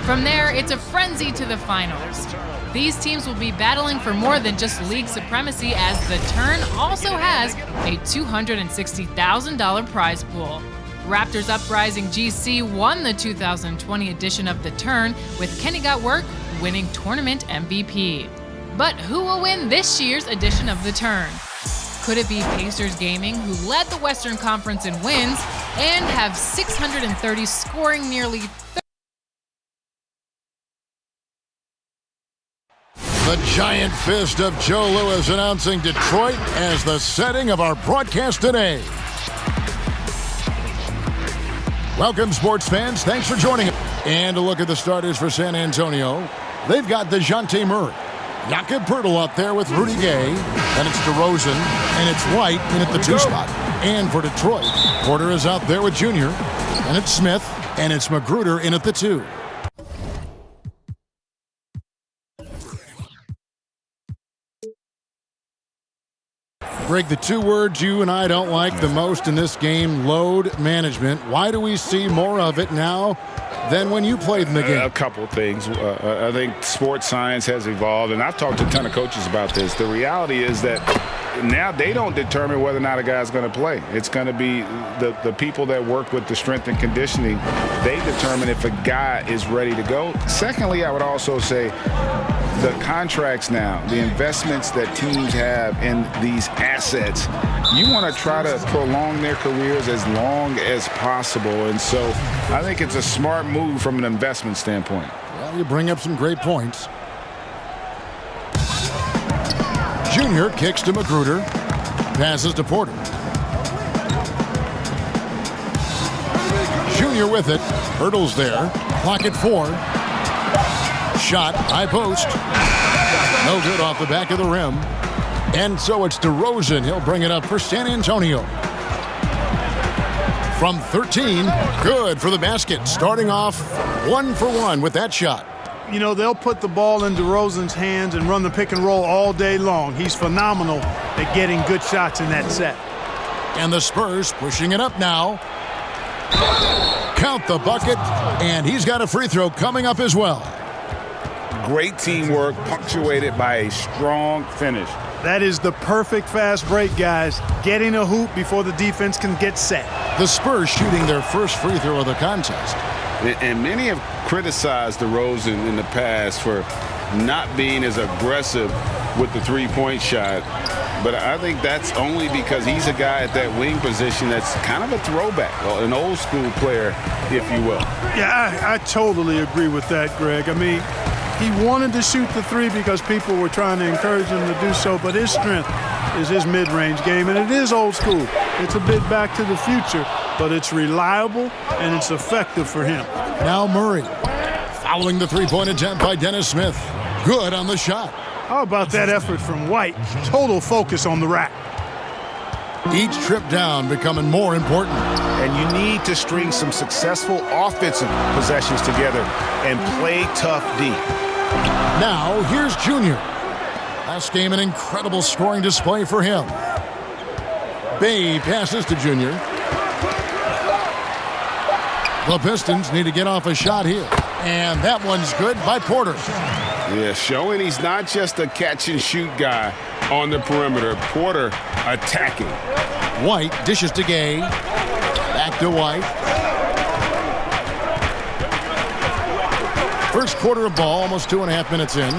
From there, it's a frenzy to the finals. These teams will be battling for more than just league supremacy, as the Turn also has a $260,000 prize pool. Raptors uprising GC won the 2020 edition of the Turn, with Kenny Got Work winning tournament MVP. But who will win this year's edition of the Turn? Could it be Pacers Gaming, who led the Western Conference in wins and have 630, scoring nearly The giant fist of Joe Louis announcing Detroit as the setting of our broadcast today. Welcome, sports fans. Thanks for joining us. And a look at the starters for San Antonio. They've got DeJounte Murray, Jakob Poeltl up there with Rudy Gay. Then it's DeRozan, and it's White in at the 2 spot. And for Detroit, Porter is out there with Junior. And it's Smith, and it's Magruder in at the 2. Greg, the 2 words you and I don't like the most in this game, load management. Why do we see more of it now than when you played in the game? A couple of things. I think sports science has evolved, and I've talked to a ton of coaches about this. The reality is that now they don't determine whether or not a guy's going to play. It's going to be the people that work with the strength and conditioning. They determine if a guy is ready to go. Secondly, I would also say the contracts now, the investments that teams have in these assets, you want to try to prolong their careers as long as possible. And so I think it's a smart move from an investment standpoint. Well, you bring up some great points. Junior kicks to Magruder, passes to Porter. Junior with it, Poeltl's there, clock at 4. Shot, high post. No good off the back of the rim. And so it's DeRozan. He'll bring it up for San Antonio. From 13, good for the basket. Starting off 1 for 1 with that shot. You know, they'll put the ball in DeRozan's hands and run the pick and roll all day long. He's phenomenal at getting good shots in that set. And the Spurs pushing it up now. Count the bucket, and he's got a free throw coming up as well. Great teamwork punctuated by a strong finish. That is the perfect fast break, guys. Getting a hoop before the defense can get set. The Spurs shooting their first free throw of the contest. And many have criticized DeRozan in the past for not being as aggressive with the three-point shot. But I think that's only because he's a guy at that wing position that's kind of a throwback, an old school player, if you will. Yeah, I totally agree with that, Greg. I mean, he wanted to shoot the 3 because people were trying to encourage him to do so, but his strength is his mid-range game, and it is old school. It's a bit back to the future, but it's reliable and it's effective for him. Now Murray, following the 3-point attempt by Dennis Smith. Good on the shot. How about that effort from White? Total focus on the rack. Each trip down becoming more important. And you need to string some successful offensive possessions together and play tough D. Now, here's Junior. Last game, an incredible scoring display for him. Bay passes to Junior. The Pistons need to get off a shot here. And that one's good by Porter. Yeah, showing he's not just a catch-and-shoot guy on the perimeter. Porter attacking. White dishes to Gay. Back to White. First quarter of ball, almost 2.5 minutes in.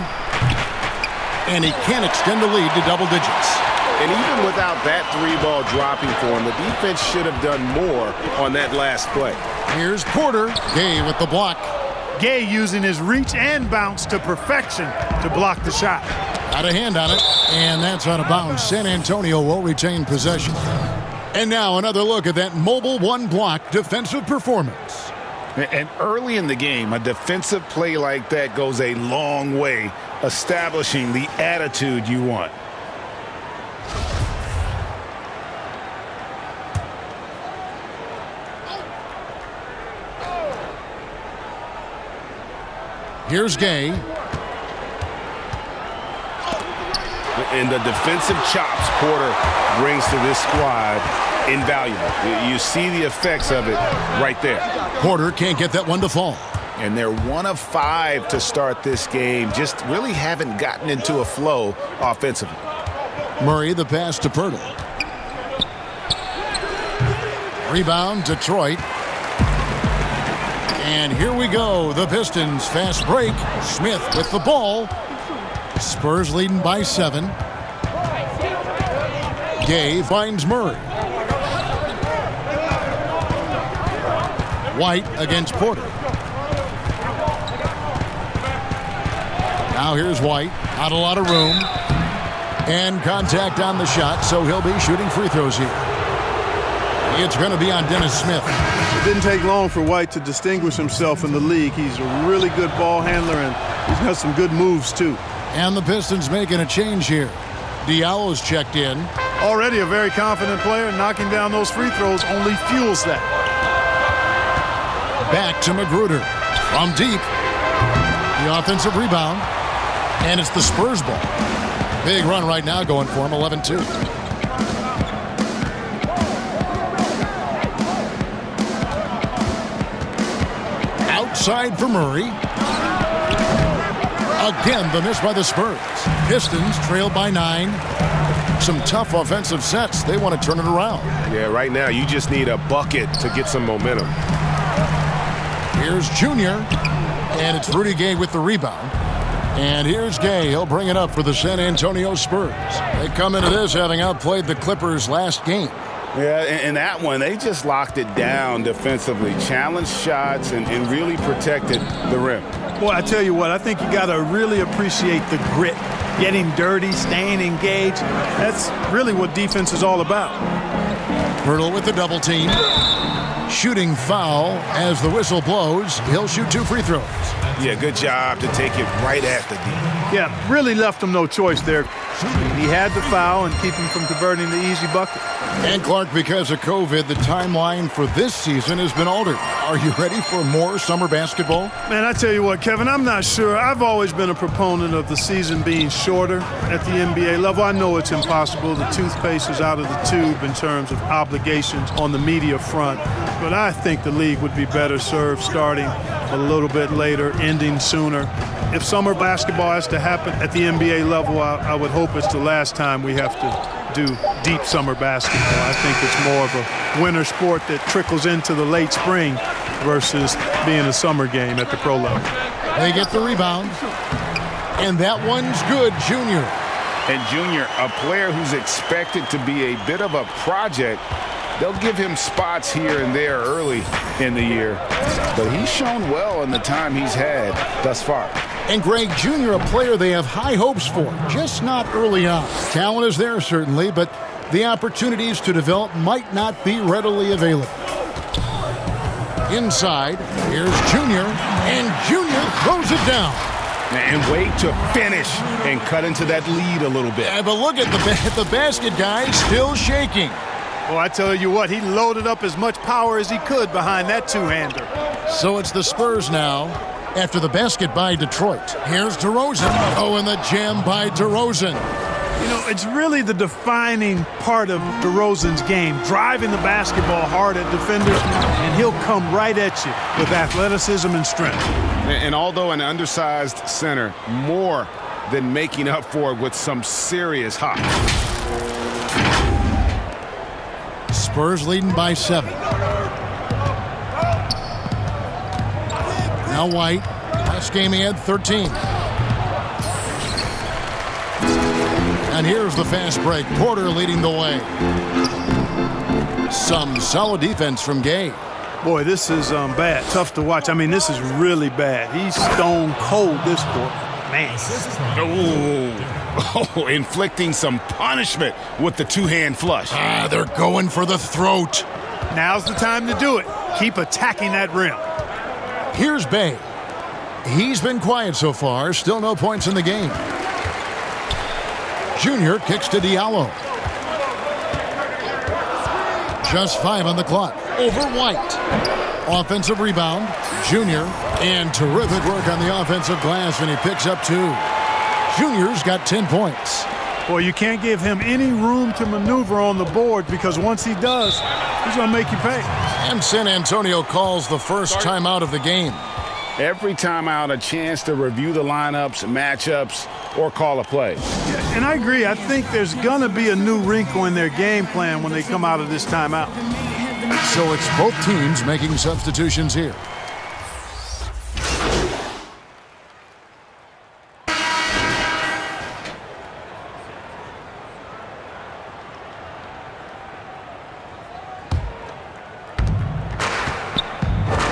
And he can't extend the lead to double digits. And even without that 3-ball dropping for him, the defense should have done more on that last play. Here's Porter. Gay with the block. Gay using his reach and bounce to perfection to block the shot. Got a hand on it, and that's out of bounds. San Antonio will retain possession. And now another look at that mobile one-block defensive performance. And early in the game, a defensive play like that goes a long way, establishing the attitude you want. Here's Gay. And the defensive chops Porter brings to this squad, invaluable. You see the effects of it right there. Porter can't get that one to fall. And they're 1 of 5 to start this game. Just really haven't gotten into a flow offensively. Murray, the pass to Pirtle. Rebound, Detroit. And here we go. The Pistons fast break. Smith with the ball. Spurs leading by 7. Gay finds Murray. White against Porter. Now here's White. Not a lot of room. And contact on the shot, so he'll be shooting free throws here. It's going to be on Dennis Smith. It didn't take long for White to distinguish himself in the league. He's a really good ball handler, and he's got some good moves, too. And the Pistons making a change here. Diallo's checked in. Already a very confident player. Knocking down those free throws only fuels that. Back to Magruder. From deep. The offensive rebound. And it's the Spurs ball. Big run right now going for him, 11-2. Outside for Murray. Again, the miss by the Spurs. Pistons trailed by 9. Some tough offensive sets. They want to turn it around. Yeah, right now you just need a bucket to get some momentum. Here's Junior. And it's Rudy Gay with the rebound. And here's Gay. He'll bring it up for the San Antonio Spurs. They come into this having outplayed the Clippers last game. Yeah, in that one, they just locked it down defensively, challenged shots, and really protected the rim. Boy, I tell you what, I think you got to really appreciate the grit. Getting dirty, staying engaged. That's really what defense is all about. Pirtle with the double team. Shooting foul as the whistle blows. He'll shoot 2 free throws. Yeah, good job to take it right at the D. Yeah, really left him no choice there. He had to foul and keep him from converting the easy bucket. And Clark, because of COVID, the timeline for this season has been altered. Are you ready for more summer basketball? Man, I tell you what, Kevin, I'm not sure. I've always been a proponent of the season being shorter at the NBA level. I know it's impossible. The toothpaste is out of the tube in terms of obligations on the media front. But I think the league would be better served starting a little bit later, ending sooner. If summer basketball has to happen at the NBA level, I would hope it's the last time we have to do deep summer basketball. I think it's more of a winter sport that trickles into the late spring versus being a summer game at the pro level. They get the rebound. And that one's good, Junior. And Junior, a player who's expected to be a bit of a project. They'll give him spots here and there early in the year, but he's shown well in the time he's had thus far. And Greg, Jr., a player they have high hopes for, just not early on. Talent is there, certainly, but the opportunities to develop might not be readily available. Inside, here's Jr., and Jr. throws it down. And wait to finish and cut into that lead a little bit. Yeah, but look at the basket guy still shaking. Well, I tell you what, he loaded up as much power as he could behind that two-hander. So it's the Spurs now after the basket by Detroit. Here's DeRozan. Oh, and the jam by DeRozan. You know, it's really the defining part of DeRozan's game, driving the basketball hard at defenders, and he'll come right at you with athleticism and strength. And although an undersized center, more than making up for it with some serious hops. Spurs leading by 7. Now White. Last game he had 13. And here's the fast break. Porter leading the way. Some solid defense from Gay. Boy, this is bad. Tough to watch. I mean, this is really bad. He's stone cold this quarter. Man. Oh, inflicting some punishment with the two-hand flush. They're going for the throat. Now's the time to do it. Keep attacking that rim. Here's Bay. He's been quiet so far. Still no points in the game. Junior kicks to Diallo. Just 5 on the clock. Over White. Offensive rebound. Junior. And terrific work on the offensive glass, and he picks up 2. Junior's got 10 points. Boy, you can't give him any room to maneuver on the board because once he does, he's going to make you pay. And San Antonio calls the first timeout of the game. every time out a chance to review the lineups, matchups, or call a play. Yeah, and I agree. I think there's going to be a new wrinkle in their game plan when they come out of this timeout. So it's both teams making substitutions here.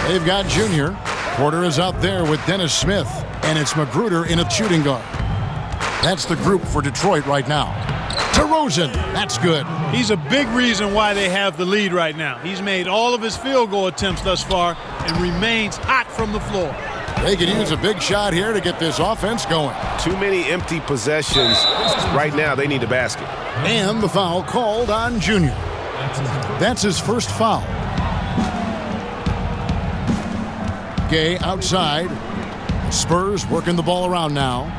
They've got Junior. Porter is out there with Dennis Smith, and it's Magruder in a shooting guard. That's the group for Detroit right now. DeRozan, that's good. He's a big reason why they have the lead right now. He's made all of his field goal attempts thus far and remains hot from the floor. They could use a big shot here to get this offense going. Too many empty possessions. Right now, they need a basket. And the foul called on Junior. That's his first foul. Gay outside. Spurs working the ball around now.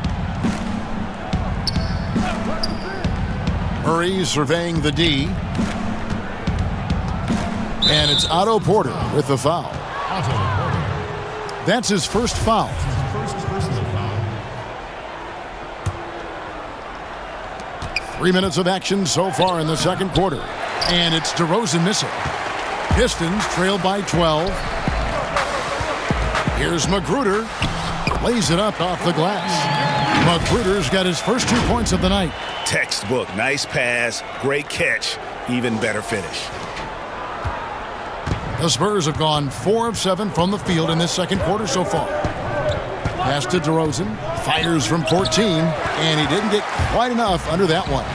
Murray surveying the D. And it's Otto Porter with the foul. That's his first foul. Three minutes of action so far in the second quarter. And it's DeRozan missing. Pistons trail by 12. Here's Magruder. Lays it up off the glass. Magruder's got his first 2 points of the night. Textbook. Nice pass. Great catch. Even better finish. The Spurs have gone 4 of 7 from the field in this second quarter so far. Pass to DeRozan. Fires from 14. And he didn't get quite enough under that one.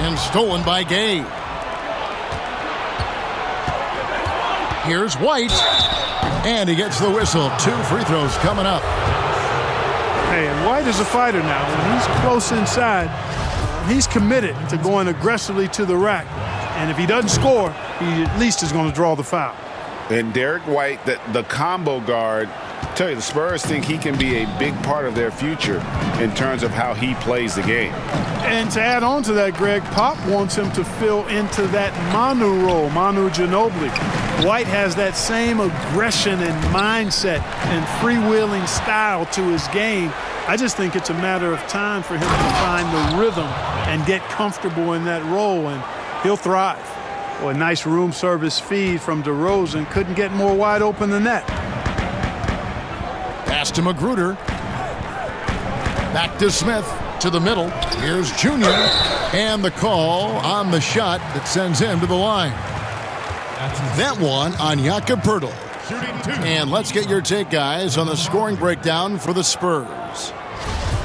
And stolen by Gay. Here's White. And he gets the whistle. 2 free throws coming up. Hey, and White is a fighter now. When he's close inside, he's committed to going aggressively to the rack. And if he doesn't score, he at least is going to draw the foul. And Derek White, the combo guard, I tell you, the Spurs think he can be a big part of their future in terms of how he plays the game. And to add on to that, Greg, Pop wants him to fill into that Manu role, Manu Ginobili. White has that same aggression and mindset and freewheeling style to his game. I just think it's a matter of time for him to find the rhythm and get comfortable in that role, and he'll thrive. Well, a nice room service feed from DeRozan. Couldn't get more wide open than that. Pass to Magruder. Back to Smith to the middle. Here's Junior. And the call on the shot that sends him to the line. That one on Jakob Poeltl. And let's get your take, guys, on the scoring breakdown for the Spurs.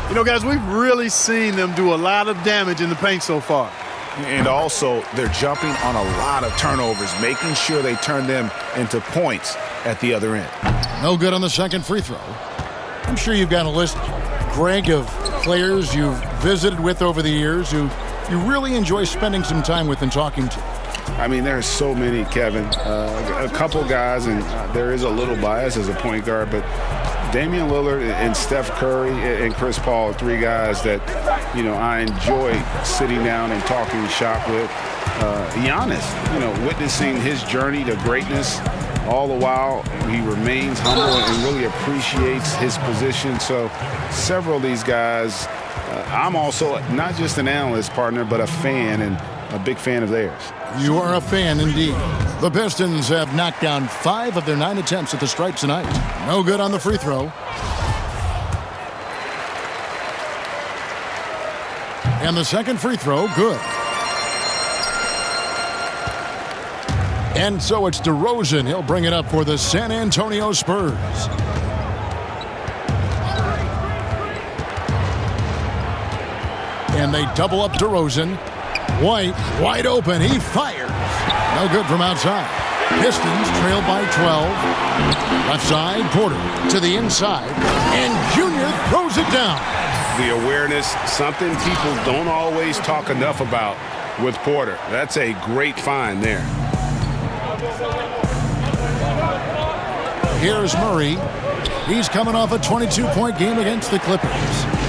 You know, guys, we've really seen them do a lot of damage in the paint so far. And also, they're jumping on a lot of turnovers, making sure they turn them into points at the other end. No good on the second free throw. I'm sure you've got a list, Greg, of players you've visited with over the years who you really enjoy spending some time with and talking to. I mean, there's so many, Kevin. A couple guys, and there is a little bias as a point guard, but Damian Lillard and Steph Curry and Chris Paul are 3 guys that, you know, I enjoy sitting down and talking shop with. Giannis, you know, witnessing his journey to greatness. All the while, he remains humble and really appreciates his position. So several of these guys, I'm also not just an analyst, partner, but a fan and a big fan of theirs. You are a fan indeed. The Pistons have knocked down 5 of their 9 attempts at the stripe tonight. No good on the free throw. And the second free throw, good. And so it's DeRozan. He'll bring it up for the San Antonio Spurs. And they double up DeRozan. White, wide open. He fires. No good from outside. Pistons trail by 12. Left side, Porter to the inside. And Junior throws it down. The awareness, something people don't always talk enough about with Porter. That's a great find there. Here's Murray. He's coming off a 22-point game against the Clippers.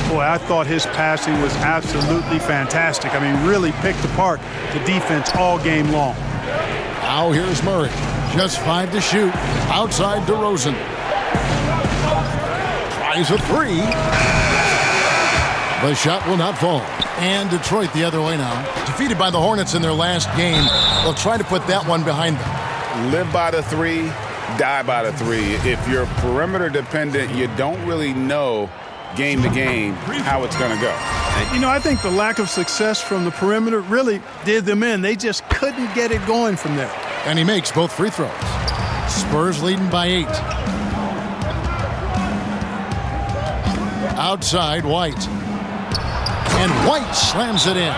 Boy, I thought his passing was absolutely fantastic. I mean, really picked apart the defense all game long. Now here's Murray. Just 5 to shoot. Outside DeRozan. Tries a 3. The shot will not fall. And Detroit the other way now. Defeated by the Hornets in their last game. They'll try to put that one behind them. Live by the 3, die by the 3. If you're perimeter dependent, you don't really know game to game how it's going to go. You know, I think the lack of success from the perimeter really did them in. They just couldn't get it going from there. And he makes both free throws. Spurs leading by 8. Outside, White. And White slams it in.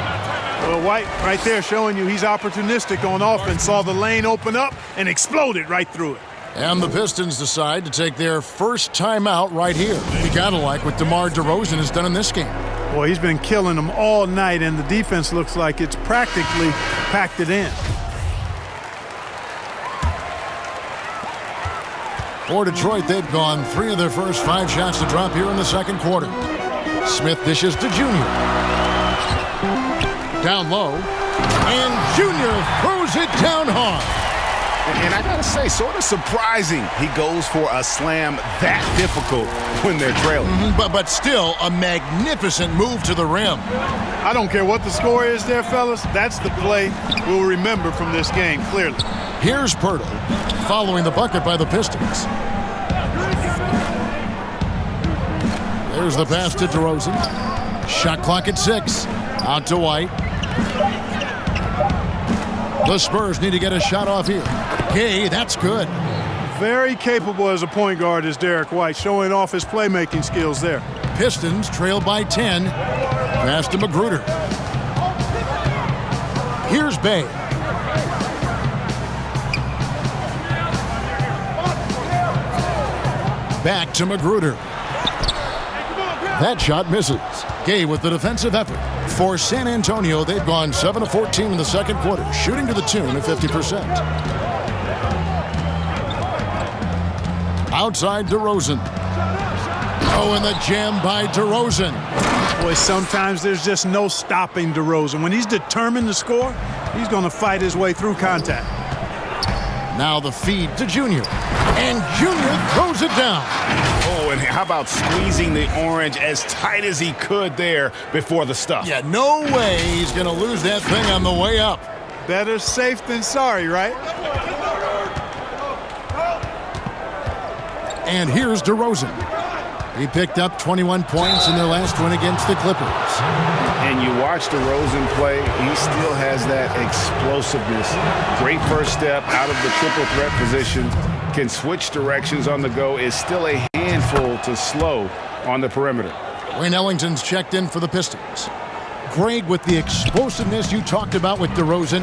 Well, White right there showing you he's opportunistic on offense. Saw the lane open up and exploded right through it. And the Pistons decide to take their first timeout right here. You gotta like what DeMar DeRozan has done in this game. Boy, he's been killing them all night, and the defense looks like it's practically packed it in. For Detroit, they've gone 3 of their first 5 shots to drop here in the second quarter. Smith dishes to Junior. Down low. And Junior throws it down hard. And I got to say, sort of surprising he goes for a slam that difficult when they're trailing. But still, a magnificent move to the rim. I don't care what the score is there, fellas. That's the play we'll remember from this game, clearly. Here's Pirtle, following the bucket by the Pistons. There's the pass to DeRozan. Shot clock at 6. Out to White. The Spurs need to get a shot off here. Gay, that's good. Very capable as a point guard is Derek White, showing off his playmaking skills there. Pistons trail by 10. Pass to Magruder. Here's Bay. Back to Magruder. That shot misses. Gay with the defensive effort. For San Antonio, they've gone 7 of 14 in the second quarter, shooting to the tune of 50%. Outside DeRozan. Oh, and the jam by DeRozan. Boy, sometimes there's just no stopping DeRozan. When he's determined to score, he's going to fight his way through contact. Now the feed to Junior. And Junior throws it down. Oh, and how about squeezing the orange as tight as he could there before the stuff? Yeah, no way he's going to lose that thing on the way up. Better safe than sorry, right? And here's DeRozan. He picked up 21 points in their last win against the Clippers. And you watch DeRozan play, he still has that explosiveness. Great first step out of the triple threat position. Can switch directions on the go. Is still a handful to slow on the perimeter. Wayne Ellington's checked in for the Pistons. Greg, with the explosiveness you talked about with DeRozan,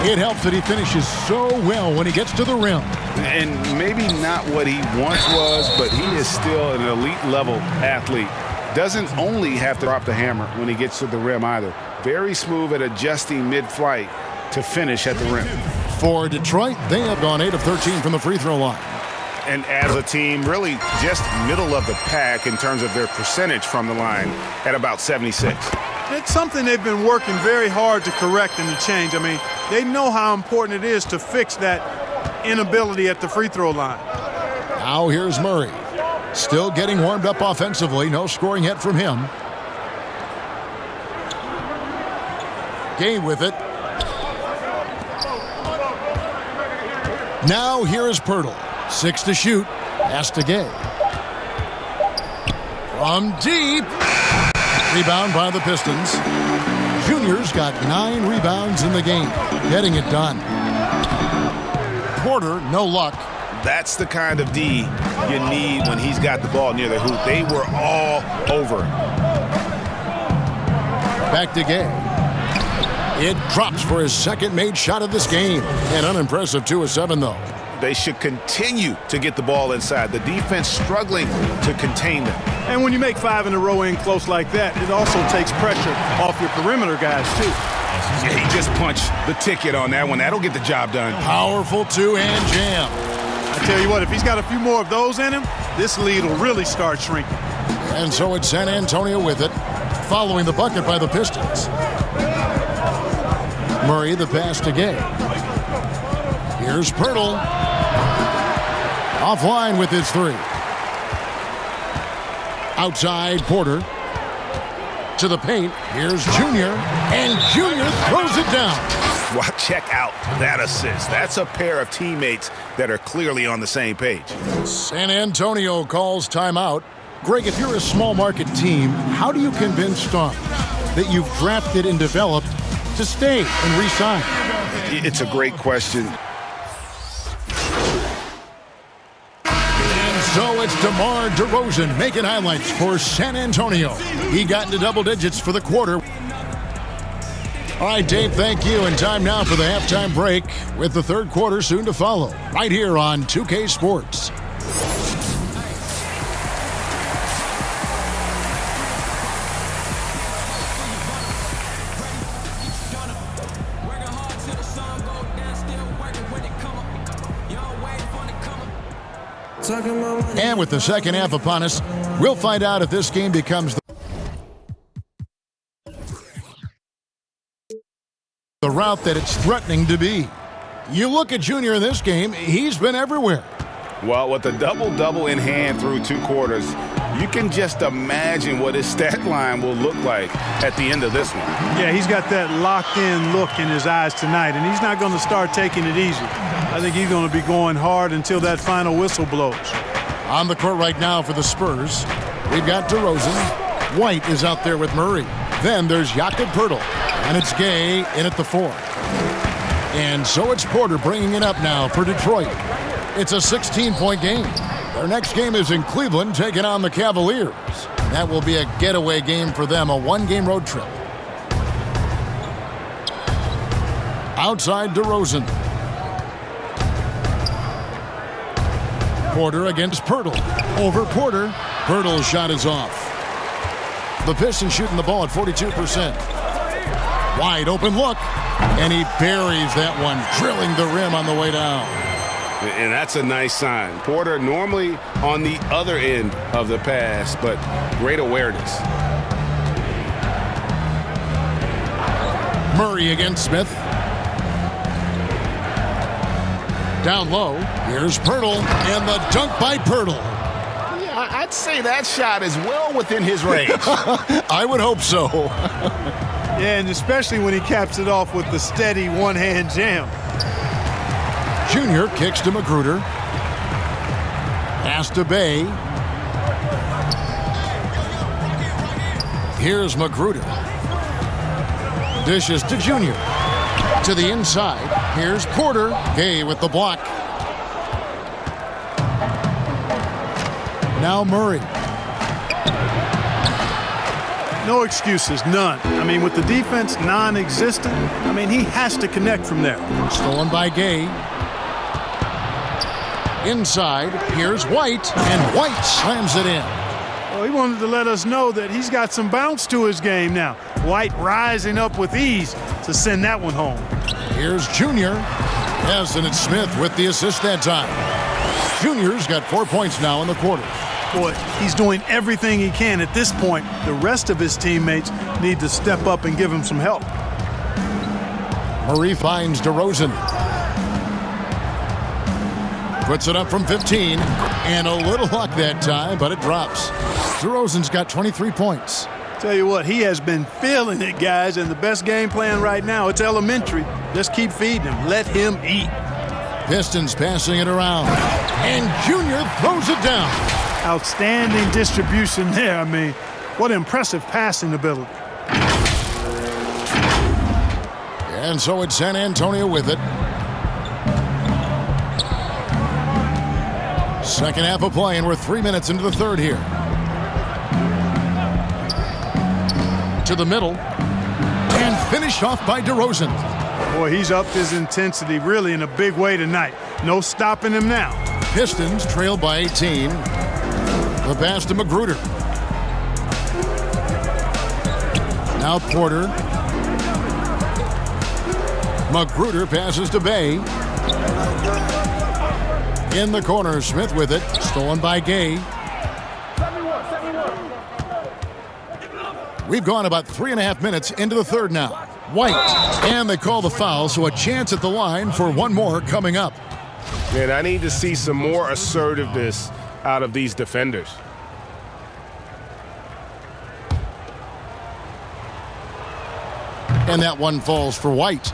it helps that he finishes so well when he gets to the rim. And maybe not what he once was, but he is still an elite level athlete. Doesn't only have to drop the hammer when he gets to the rim either. Very smooth at adjusting mid-flight to finish at the rim. For Detroit, they have gone 8 of 13 from the free throw line. And as a team, really just middle of the pack in terms of their percentage from the line at about 76. It's something they've been working very hard to correct and to change. I mean, they know how important it is to fix that inability at the free throw line. Now here's Murray. Still getting warmed up offensively. No scoring yet from him. Gay with it. Now here is Pirtle. 6 to shoot. Pass to Gay. From deep. Rebound by the Pistons. Junior's got 9 rebounds in the game. Getting it done. Porter, no luck. That's the kind of D you need when he's got the ball near the hoop. They were all over. Back to Gay. It drops for his second made shot of this game. An unimpressive 2 of 7, though. They should continue to get the ball inside. The defense struggling to contain them. And when you make 5 in a row in close like that, it also takes pressure off your perimeter guys, too. Yeah, he just punched the ticket on that one. That'll get the job done. Powerful 2-hand jam. I tell you what, if he's got a few more of those in him, this lead will really start shrinking. And so it's San Antonio with it, following the bucket by the Pistons. Murray, the pass to Gay. Here's Pirtle. Offline with his three. Outside, Porter. To the paint. Here's Junior. And Junior throws it down. Well, check out that assist. That's a pair of teammates that are clearly on the same page. San Antonio calls timeout. Greg, if you're a small market team, how do you convince stars that you've drafted and developed to stay and re-sign? It's a great question. And so it's DeMar DeRozan making highlights for San Antonio. He got into double digits for the quarter. All right, Dave, thank you. And time now for the halftime break with the third quarter soon to follow right here on 2K Sports. And with the second half upon us, we'll find out if this game becomes the route that it's threatening to be. You look at Junior in this game, he's been everywhere. Well, with a double-double in hand through 2 quarters, you can just imagine what his stat line will look like at the end of this one. Yeah, he's got that locked-in look in his eyes tonight, and he's not going to start taking it easy. I think he's going to be going hard until that final whistle blows. On the court right now for the Spurs, we've got DeRozan. White is out there with Murray. Then there's Jakob Poeltl, and it's Gay in at the 4. And so it's Porter bringing it up now for Detroit. It's a 16-point game. Their next game is in Cleveland, taking on the Cavaliers. That will be a getaway game for them, a 1-game road trip. Outside DeRozan. Porter against Poeltl. Over Porter. Poeltl's shot is off. The Pistons shooting the ball at 42%. Wide open look. And he buries that one, drilling the rim on the way down. And that's a nice sign. Porter normally on the other end of the pass, but great awareness. Murray against Smith. Down low, here's Poeltl, and the dunk by Poeltl. Yeah, I'd say that shot is well within his range. I would hope so. Yeah, and especially when he caps it off with the steady one-hand jam. Junior kicks to Magruder. Pass to Bay. Here's Magruder. Dishes to Junior. To the inside. Here's Porter. Gay with the block. Now Murray. No excuses, none. I mean, with the defense non-existent, I mean, he has to connect from there. Stolen by Gay. Inside, here's White, and White slams it in. Well, he wanted to let us know that he's got some bounce to his game now. White rising up with ease to send that one home. Here's Junior. Yes, and it's Smith with the assist that time. Junior's got 4 points now in the quarter. Boy, he's doing everything he can at this point. The rest of his teammates need to step up and give him some help. Murray finds DeRozan. Puts it up from 15, and a little luck that time, but it drops. DeRozan's got 23 points. Tell you what, he has been feeling it, guys, and the best game plan right now, it's elementary. Just keep feeding him. Let him eat. Pistons passing it around, and Junior throws it down. Outstanding distribution there. I mean, what impressive passing ability. And so it's San Antonio with it. Second half of play, and we're 3 minutes into the third here. To the middle, and finished off by DeRozan. Boy, he's upped his intensity really in a big way tonight. No stopping him now. Pistons trail by 18. The pass to Magruder. Now Porter. Magruder passes to Bay. In the corner, Smith with it. Stolen by Gay. We've gone about 3.5 minutes into the third now. White. And they call the foul, so a chance at the line for one more coming up. And I need to see some more assertiveness out of these defenders. And that one falls for White.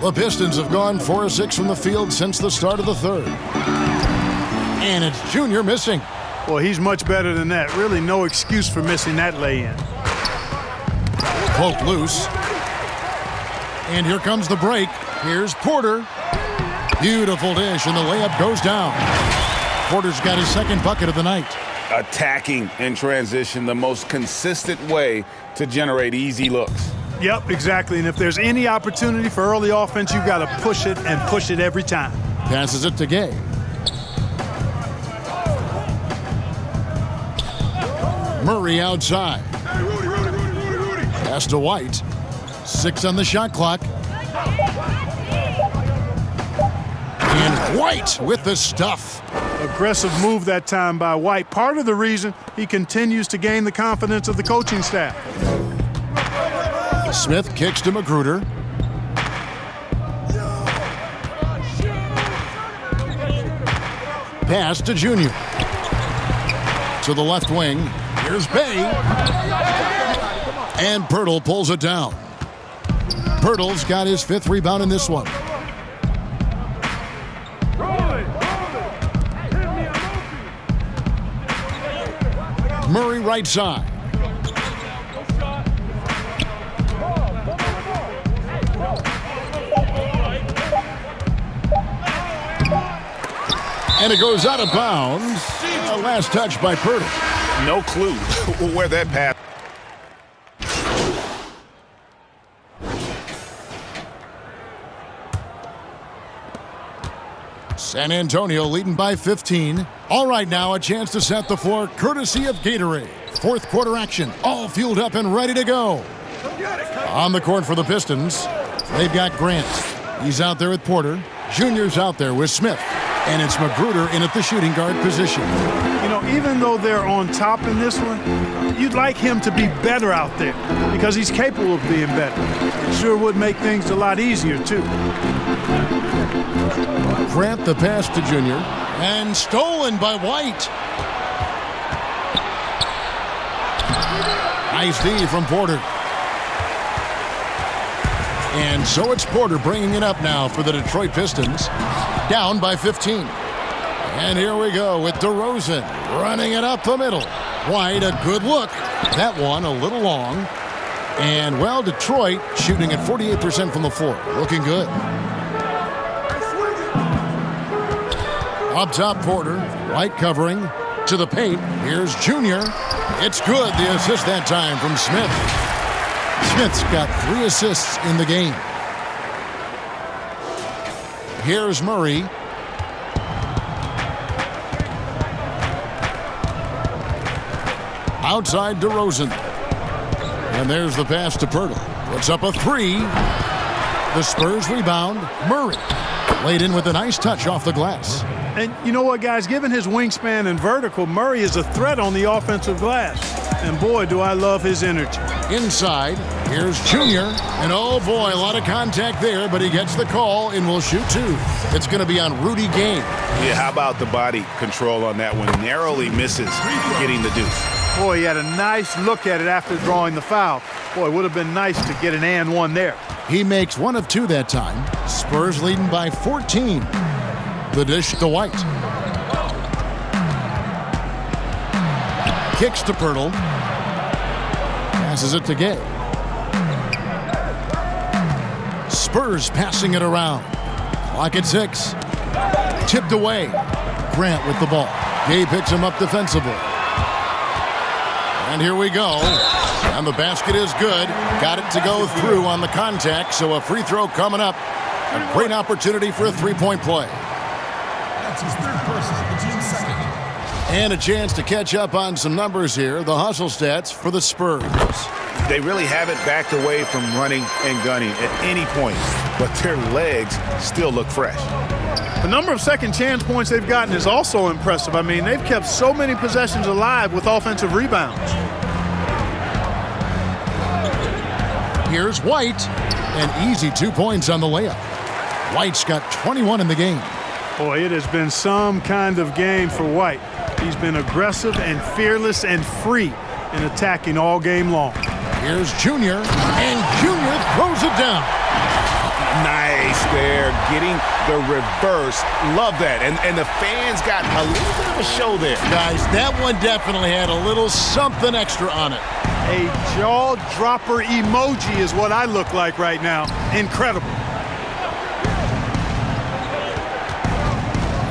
The Pistons have gone 4 of 6 from the field since the start of the third. And it's Junior missing. Well, he's much better than that. Really no excuse for missing that lay-in. Poke loose. And here comes the break. Here's Porter. Beautiful dish, and the layup goes down. Porter's got his second bucket of the night. Attacking in transition, the most consistent way to generate easy looks. Yep, exactly. And if there's any opportunity for early offense, you've got to push it and push it every time. Passes it to Gay. Murray outside. Pass to White. 6 on the shot clock. And White with the stuff. Aggressive move that time by White. Part of the reason he continues to gain the confidence of the coaching staff. Smith kicks to Magruder. Pass to Junior. To the left wing. Here's Bay. And Pirtle pulls it down. Pirtle's got his 5th rebound in this one. Murray right side. And it goes out of bounds. Last touch by Pirtle. No clue where that pass. San Antonio leading by 15. All right, now a chance to set the floor courtesy of Gatorade. 4th quarter action, all fueled up and ready to go. On the court for the Pistons, they've got Grant. He's out there with Porter. Junior's out there with Smith. And it's Magruder in at the shooting guard position. You know, even though they're on top in this one, you'd like him to be better out there because he's capable of being better. It sure would make things a lot easier, too. Grant the pass to Junior. And stolen by White. Nice D from Porter. And so it's Porter bringing it up now for the Detroit Pistons. Down by 15. And here we go with DeRozan running it up the middle. White, a good look. That one a little long. And, well, Detroit shooting at 48% from the floor. Looking good. Up top, Porter. White covering to the paint. Here's Junior. It's good. The assist that time from Smith. Smith's got 3 assists in the game. Here's Murray. Outside DeRozan. And there's the pass to Pirtle. Puts up a 3. The Spurs rebound. Murray laid in with a nice touch off the glass. And you know what, guys? Given his wingspan and vertical, Murray is a threat on the offensive glass. And boy, do I love his energy. Inside, here's Junior. And oh boy, a lot of contact there, but he gets the call and will shoot 2. It's going to be on Rudy Gay. Yeah, how about the body control on that one? Narrowly misses getting the deuce. Boy, he had a nice look at it after drawing the foul. Boy, it would have been nice to get an and 1 there. He makes 1 of 2 that time. Spurs leading by 14. The dish to White. Kicks to Pirtle. Passes it to Gay. Spurs passing it around. Clock at 6. Tipped away. Grant with the ball. Gay picks him up defensively. And here we go. And the basket is good. Got it to go through on the contact, so a free throw coming up. A great opportunity for a 3-point play. That's his 3rd person, the team's 2nd. And a chance to catch up on some numbers here. The hustle stats for the Spurs. They really haven't backed away from running and gunning at any point, but their legs still look fresh. The number of second chance points they've gotten is also impressive. I mean, they've kept so many possessions alive with offensive rebounds. Here's White. An easy 2 points on the layup. White's got 21 in the game. Boy, it has been some kind of game for White. He's been aggressive and fearless and free in attacking all game long. Here's Junior, and Junior throws it down. Nice there, getting the reverse. Love that. And the fans got a little bit of a show there. Guys, that one definitely had a little something extra on it. A jaw-dropper emoji is what I look like right now. Incredible.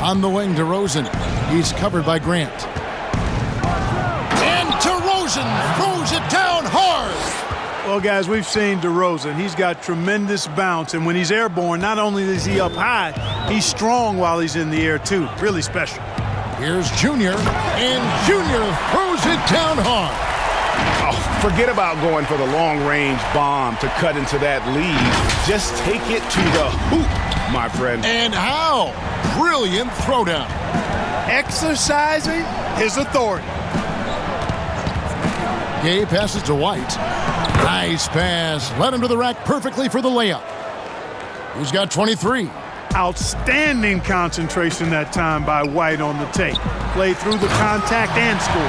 On the wing, DeRozan. He's covered by Grant. And DeRozan throws it down hard. Well, guys, we've seen DeRozan. He's got tremendous bounce, and when he's airborne, not only is he up high, he's strong while he's in the air, too. Really special. Here's Junior, and Junior throws it down hard. Oh, forget about going for the long-range bomb to cut into that lead. Just take it to the hoop, my friend. And how? Brilliant throwdown. Exercising his authority. Gay passes to White. Nice pass. Led him to the rack perfectly for the layup. He's got 23. Outstanding concentration that time by White on the tape. Played through the contact and scored.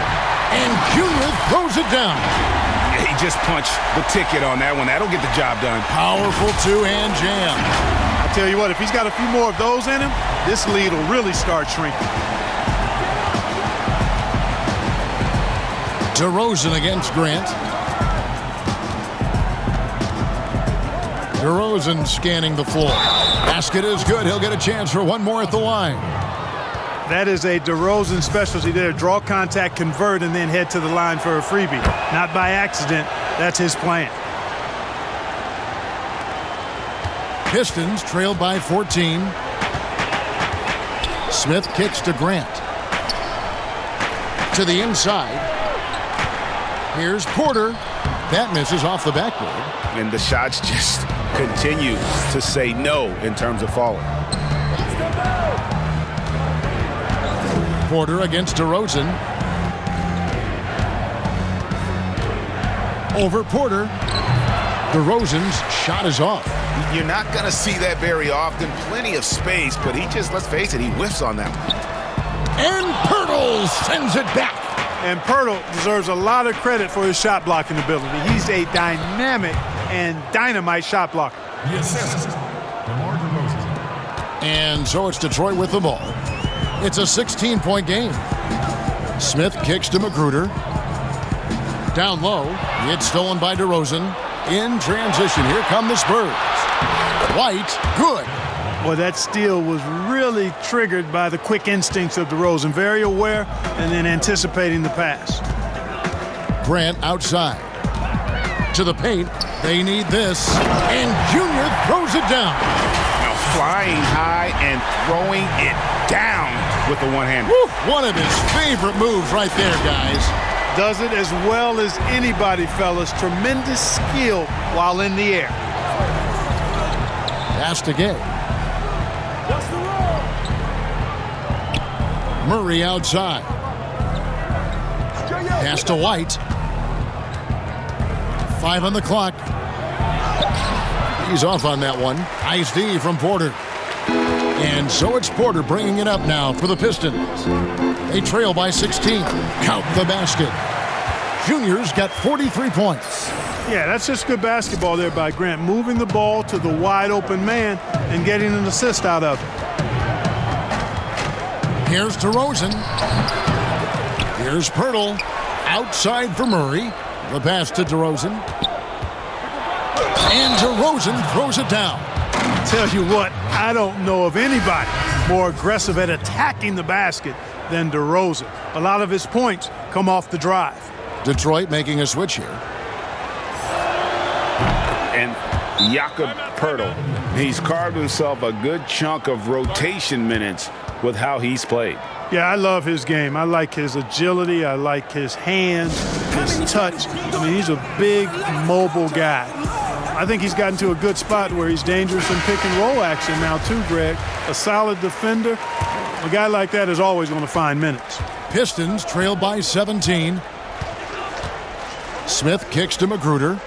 And Junior throws it down. Yeah, he just punched the ticket on that one. That'll get the job done. Powerful two-hand jam. I tell you what, if he's got a few more of those in him, this lead will really start shrinking. DeRozan against Grant. DeRozan scanning the floor. Basket is good. He'll get a chance for one more at the line. That is a DeRozan specialty there. Draw contact, convert, and then head to the line for a freebie. Not by accident. That's his plan. Pistons trailed by 14. Smith kicks to Grant. To the inside. Here's Porter. That misses off the backboard. And the shots just continue to say no in terms of falling. Porter against DeRozan. Over Porter. DeRozan's shot is off. You're not going to see that very often. Plenty of space, but he just, let's face it, he whiffs on that one. And Pirtle sends it back. And Pirtle deserves a lot of credit for his shot blocking ability. He's a dynamic and dynamite shot blocker. The assist, DeMar DeRozan. And so it's Detroit with the ball. It's a 16-point game. Smith kicks to Magruder. Down low. It's stolen by DeRozan. In transition. Here come the Spurs. White, good. Well, that steal was really triggered by the quick instincts of DeRozan. Very aware and then anticipating the pass. Grant outside. To the paint. They need this. And Junior throws it down. Now flying high and throwing it down with the one-hander. One of his favorite moves right there, guys. Does it as well as anybody, fellas. Tremendous skill while in the air. Pass to Gay. Murray outside. Pass to White. 5 on the clock. He's off on that one. Nice D from Porter. And so it's Porter bringing it up now for the Pistons. They trail by 16. Count the basket. Junior's got 43 points. Yeah, that's just good basketball there by Grant. Moving the ball to the wide open man and getting an assist out of it. Here's DeRozan. Here's Pirtle. Outside for Murray. The pass to DeRozan. And DeRozan throws it down. Tell you what, I don't know of anybody more aggressive at attacking the basket than DeRozan. A lot of his points come off the drive. Detroit making a switch here. And Jakob Pirtle, he's carved himself a good chunk of rotation minutes with how he's played. Yeah, I love his game. I like his agility. I like his hands, his touch. I mean, he's a big, mobile guy. I think he's gotten to a good spot where he's dangerous in pick and roll action now too, Greg. A solid defender. A guy like that is always going to find minutes. Pistons trail by 17. Smith kicks to Magruder.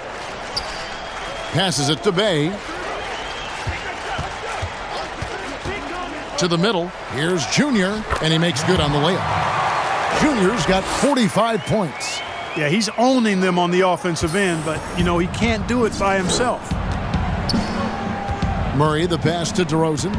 Passes it to Bay. To the middle. Here's Junior, and he makes good on the layup. Junior's got 45 points. Yeah, he's owning them on the offensive end, but, you know, he can't do it by himself. Murray, the pass to DeRozan.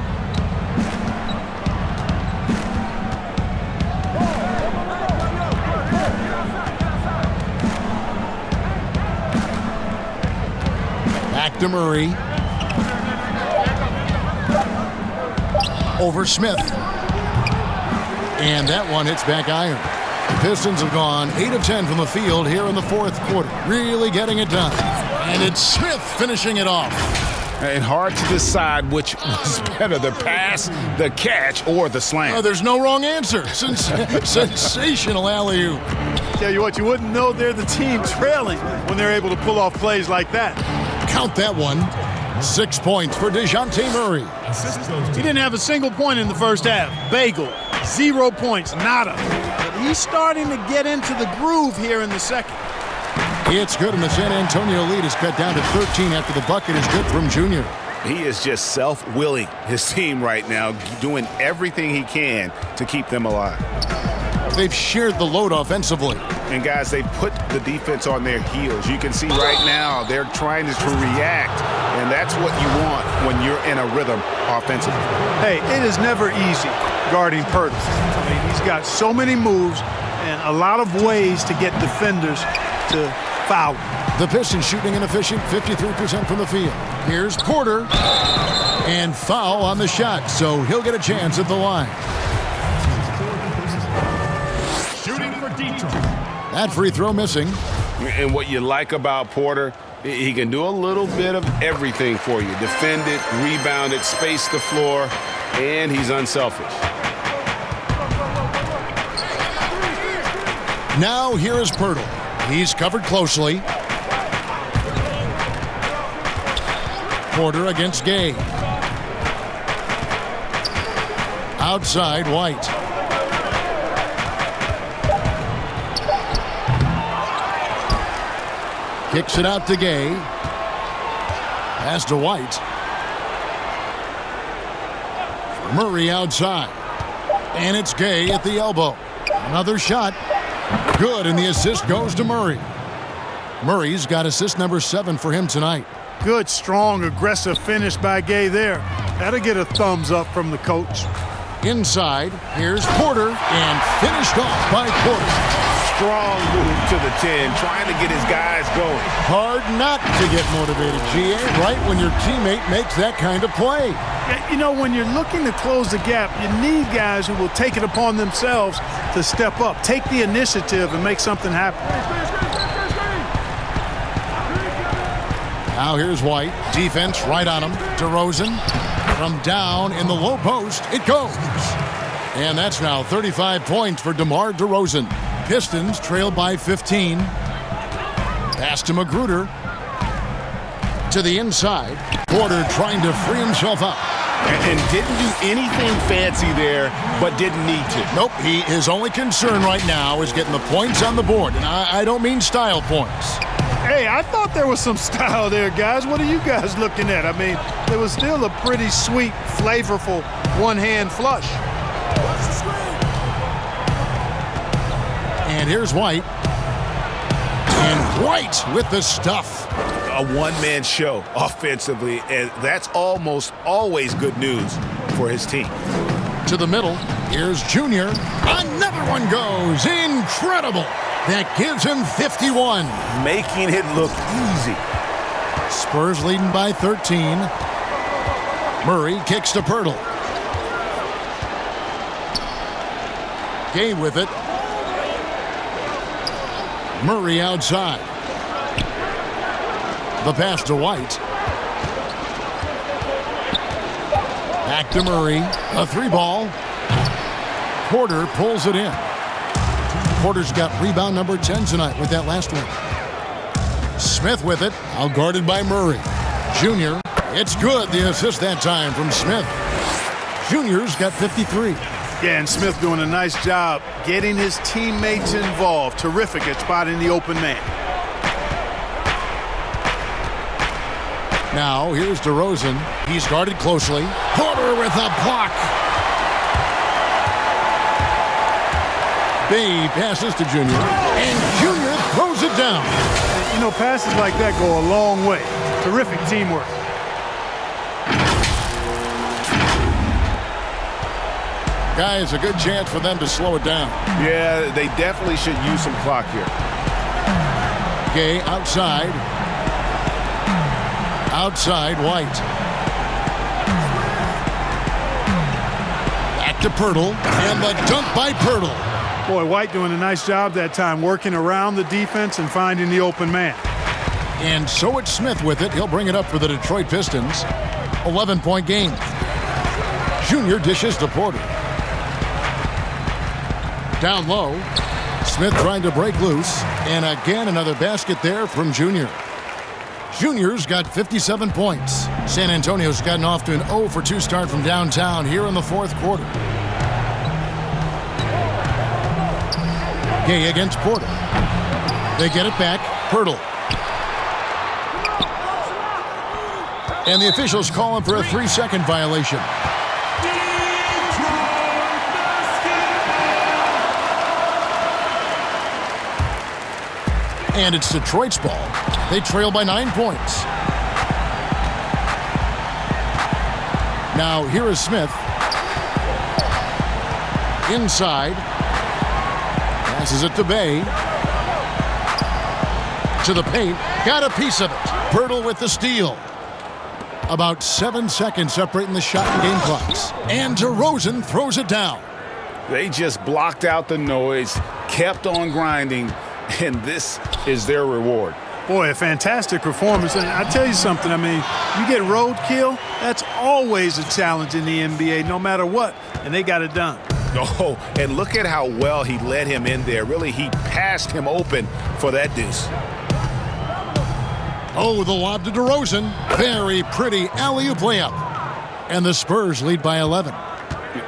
Back to Murray. Over Smith. And that one hits back iron. The Pistons have gone 8 of 10 from the field here in the fourth quarter. Really getting it done. And it's Smith finishing it off. And hard to decide which was better, the pass, the catch, or the slam. Oh, there's no wrong answer. Sensational alley-oop. Tell you what, you wouldn't know they're the team trailing when they're able to pull off plays like that. Count that one. 6 points for DeJounte Murray. He didn't have a single point in the first half. Bagel, 0 points, nada. But he's starting to get into the groove here in the second. It's good, and the San Antonio lead is cut down to 13 after the bucket is good from Junior. He is just self-willing his team right now, doing everything he can to keep them alive. They've shared the load offensively. And, guys, they've put the defense on their heels. You can see right now they're trying to react, and that's what you want when you're in a rhythm offensively. Hey, it is never easy guarding Purtle. I mean, he's got so many moves and a lot of ways to get defenders to foul. The Pistons shooting an efficient 53% from the field. Here's Porter. And foul on the shot, so he'll get a chance at the line. Shooting for Detroit. That free throw missing. And what you like about Porter, he can do a little bit of everything for you. Defend it, rebound it, space the floor, and he's unselfish. Now here is Pirtle. He's covered closely. Porter against Gay. Outside, White. Kicks it out to Gay. Pass to White. Murray outside. And it's Gay at the elbow. Another shot. Good, and the assist goes to Murray. Murray's got assist number 7 for him tonight. Good, strong, aggressive finish by Gay there. That'll get a thumbs up from the coach. Inside, here's Porter, and finished off by Porter. Strong move to the 10, trying to get his guys going. Hard not to get motivated, GA, right when your teammate makes that kind of play. Yeah, you know, when you're looking to close the gap, you need guys who will take it upon themselves to step up, take the initiative, and make something happen. Now here's White. Defense right on him. DeRozan from down in the low post. It goes. And that's now 35 points for DeMar DeRozan. Pistons trailed by 15. Pass to Magruder. To the inside. Porter trying to free himself up. And didn't do anything fancy there, but didn't need to. Nope, his only concern right now is getting the points on the board. And I don't mean style points. Hey, I thought there was some style there, guys. What are you guys looking at? I mean, it was still a pretty sweet, flavorful one-hand flush. And here's White. And White with the stuff. A one-man show offensively, and that's almost always good news for his team. To the middle, here's Junior. Another one goes. Incredible. That gives him 51. Making it look easy. Spurs leading by 13. Murray kicks to Pirtle. Gay with it. Murray outside. The pass to White. Back to Murray. A 3-ball. Porter pulls it in. Porter's got rebound number 10 tonight with that last one. Smith with it. Out guarded by Murray. Junior. It's good. The assist that time from Smith. Junior's got 53. Yeah, and Smith doing a nice job getting his teammates involved. Terrific at spotting the open man. Now, here's DeRozan. He's guarded closely. Porter with a block. Bay passes to Junior, and Junior throws it down. You know, passes like that go a long way. Terrific teamwork. Guys, a good chance for them to slow it down. Yeah, they definitely should use some clock here. Gay outside. Outside, White. Back to Pirtle, and the dunk by Pirtle. Boy, White doing a nice job that time, working around the defense and finding the open man. And so it's Smith with it. He'll bring it up for the Detroit Pistons. 11-point game. Junior dishes to Porter. Down low. Smith trying to break loose. And again, another basket there from Junior. Junior's got 57 points. San Antonio's gotten off to an 0-for-2 start from downtown here in the fourth quarter. Gay against Porter. They get it back. Pirtle. And the officials call him for a 3-second violation. And it's Detroit's ball. They trail by 9 points. Now here is Smith. Inside. Passes it to Bay. To the paint. Got a piece of it. Pirtle with the steal. About 7 seconds separating the shot and game clocks. And DeRozan throws it down. They just blocked out the noise, kept on grinding, and this is their reward. Boy, a fantastic performance. And I tell you something, I mean, you get roadkill, that's always a challenge in the NBA, no matter what, and they got it done. Oh, and look at how well he led him in there. Really, he passed him open for that deuce. Oh, the lob to DeRozan. Very pretty alley-oop layup. And the Spurs lead by 11.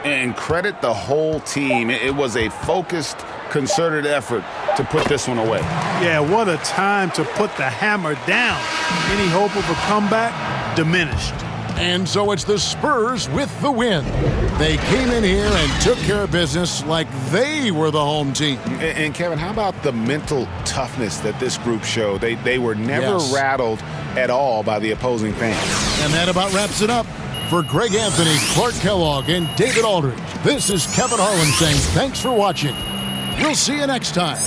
And credit the whole team. It was a focused, concerted effort to put this one away. Yeah, what a time to put the hammer down. Any hope of a comeback diminished. And so it's the Spurs with the win. They came in here and took care of business like they were the home team. And Kevin, how about the mental toughness that this group showed? They were never rattled at all by the opposing fans. And that about wraps it up. For Greg Anthony, Clark Kellogg, and David Aldridge, this is Kevin Harlan saying thanks for watching. We'll see you next time.